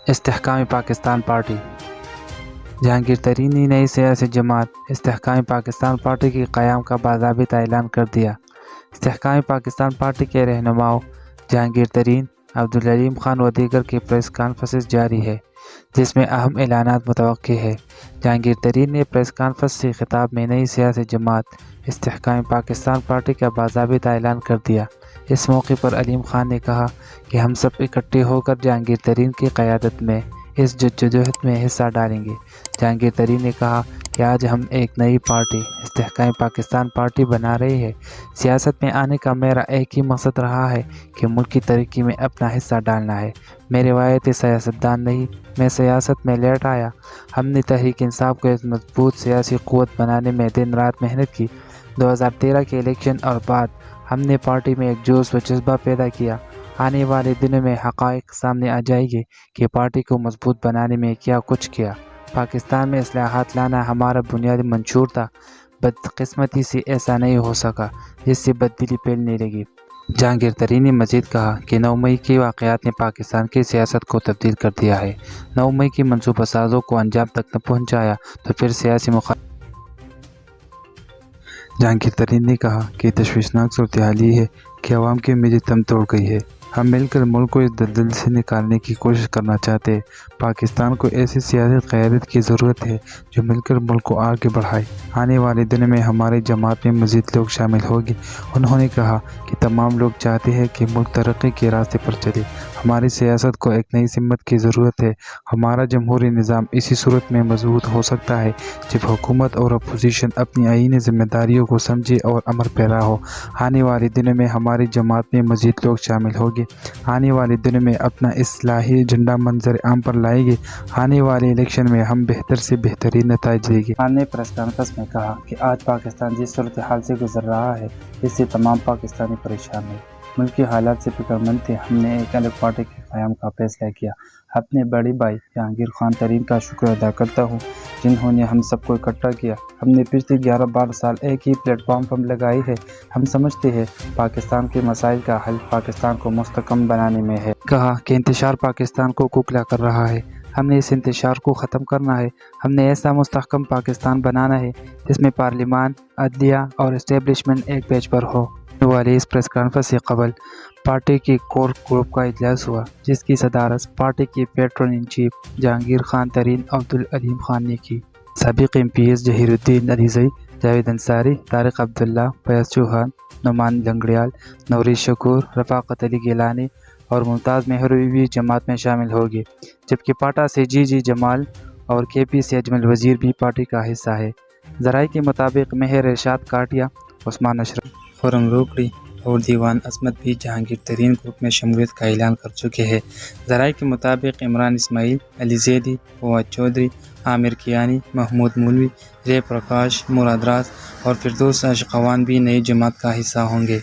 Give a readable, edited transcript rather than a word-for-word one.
استحکام پاکستان پارٹی۔ جہانگیر ترین نے نئی سیاسی جماعت استحکام پاکستان پارٹی کے قیام کا باضابطہ اعلان کر دیا۔ استحکام پاکستان پارٹی کے رہنماؤں جہانگیر ترین، عبدالعلیم خان و دیگر کی پریس کانفرنس جاری ہے، جس میں اہم اعلانات متوقع ہے۔ جہانگیر ترین نے پریس کانفرنس سے خطاب میں نئی سیاسی جماعت استحکام پاکستان پارٹی کا باضابطہ اعلان کر دیا۔ اس موقع پر علیم خان نے کہا کہ ہم سب اکٹھے ہو کر جہانگیر ترین کی قیادت میں اس جدوجہد میں حصہ ڈالیں گے۔ جہانگیر ترین نے کہا کہ آج ہم ایک نئی پارٹی استحکام پاکستان پارٹی بنا رہے ہیں۔ سیاست میں آنے کا میرا ایک ہی مقصد رہا ہے کہ ملک کی ترقی میں اپنا حصہ ڈالنا ہے۔ میں روایتی سیاستدان نہیں، میں سیاست میں لیٹ آیا۔ ہم نے تحریک انصاف کو ایک مضبوط سیاسی قوت بنانے میں دن رات محنت کی۔ 2013 کے الیکشن اور بعد ہم نے پارٹی میں ایک جوش و جذبہ پیدا کیا۔ آنے والے دنوں میں حقائق سامنے آ جائیں گے کہ پارٹی کو مضبوط بنانے میں کیا کچھ کیا۔ پاکستان میں اصلاحات لانا ہمارا بنیادی منشور تھا۔ بدقسمتی سے ایسا نہیں ہو سکا، جس سے تبدیلی پھیلنے لگی۔ جہانگیر ترین نے مزید کہا کہ 9 مئی کے واقعات نے پاکستان کی سیاست کو تبدیل کر دیا ہے۔ 9 مئی کی منصوبہ سازوں کو انجام تک نہ پہنچایا تو پھر سیاسی جہانگیر ترین نے کہا کہ تشویشناک صورتحال یہ ہے کہ عوام کی امیدیں دم توڑ گئی ہے۔ ہم مل کر ملک کو اس دلدل سے نکالنے کی کوشش کرنا چاہتے ہیں۔ پاکستان کو ایسی سیاسی قیادت کی ضرورت ہے جو مل کر ملک کو آگے بڑھائے۔ آنے والے دنوں میں ہماری جماعت میں مزید لوگ شامل ہوں گے۔ انہوں نے کہا کہ تمام لوگ چاہتے ہیں کہ ملک ترقی کے راستے پر چلے۔ ہماری سیاست کو ایک نئی سمت کی ضرورت ہے۔ ہمارا جمہوری نظام اسی صورت میں مضبوط ہو سکتا ہے جب حکومت اور اپوزیشن اپنی آئینی ذمہ داریوں کو سمجھے اور عمل پیرا ہو۔ آنے والے دنوں میں ہماری جماعت میں مزید لوگ شامل ہوں گے۔ آنے والے دنوں میں اپنا اصلاحی ایجنڈا منظر عام پر لائیں گے۔ آنے والے الیکشن میں ہم بہتر سے بہترین نتائج دیں گے۔ خان نے پریس کانفرنس میں کہا کہ آج پاکستان جس صورتحال سے گزر رہا ہے، اس سے تمام پاکستانی پریشان ہیں۔ ملک کے حالات سے فکر مند تھے۔ ہم نے ایک الگ پارٹی کے قیام کا فیصلہ کیا۔ اپنے بڑے بھائی جہانگیر خان ترین کا شکر ادا کرتا ہوں، جنہوں نے ہم سب کو اکٹھا کیا۔ ہم نے پچھلے 11-12 سال ایک ہی پلیٹ فارم پر لگائی ہے۔ ہم سمجھتے ہیں پاکستان کے مسائل کا حل پاکستان کو مستحکم بنانے میں ہے۔ کہا کہ انتشار پاکستان کو کھوکھلا کر رہا ہے۔ ہم نے اس انتشار کو ختم کرنا ہے۔ ہم نے ایسا مستحکم پاکستان بنانا ہے جس میں پارلیمان، عدلیہ اور اسٹیبلشمنٹ ایک پیج پر ہو۔ ہونے والی اس پریس کانفرنس سے قبل پارٹی کی کور گروپ کا اجلاس ہوا، جس کی صدارت پارٹی کے patron in chief Jahangir Khan Tareen Abdul Aleem Khan نے کی۔ سابق ایم پی ایس ظہیر الدین علیزئی، جاوید انصاری، طارق عبداللہ، فیاض چوہان، نعمان لنگڑیال، نوریز شکور، رفاقت علی گیلانی اور ممتاز مہروی بھی جماعت میں شامل ہوں گے، جبکہ پاٹا سے جی جمال اور کے پی سے اجمل وزیر بھی پارٹی کا حصہ ہے۔ ذرائع کے مطابق مہر ارشاد کاٹیا، عثمان اشرف، خرم روکڑی اور دیوان عصمت بھی جہانگیر ترین گروپ میں شمولیت کا اعلان کر چکے ہیں۔ ذرائع کے مطابق عمران اسماعیل، علی زیدی، فواد چودھری، عامر کیانی، محمود مولوی، جے پرکاش، مراد راز اور فردوس اشقوان بھی نئی جماعت کا حصہ ہوں گے۔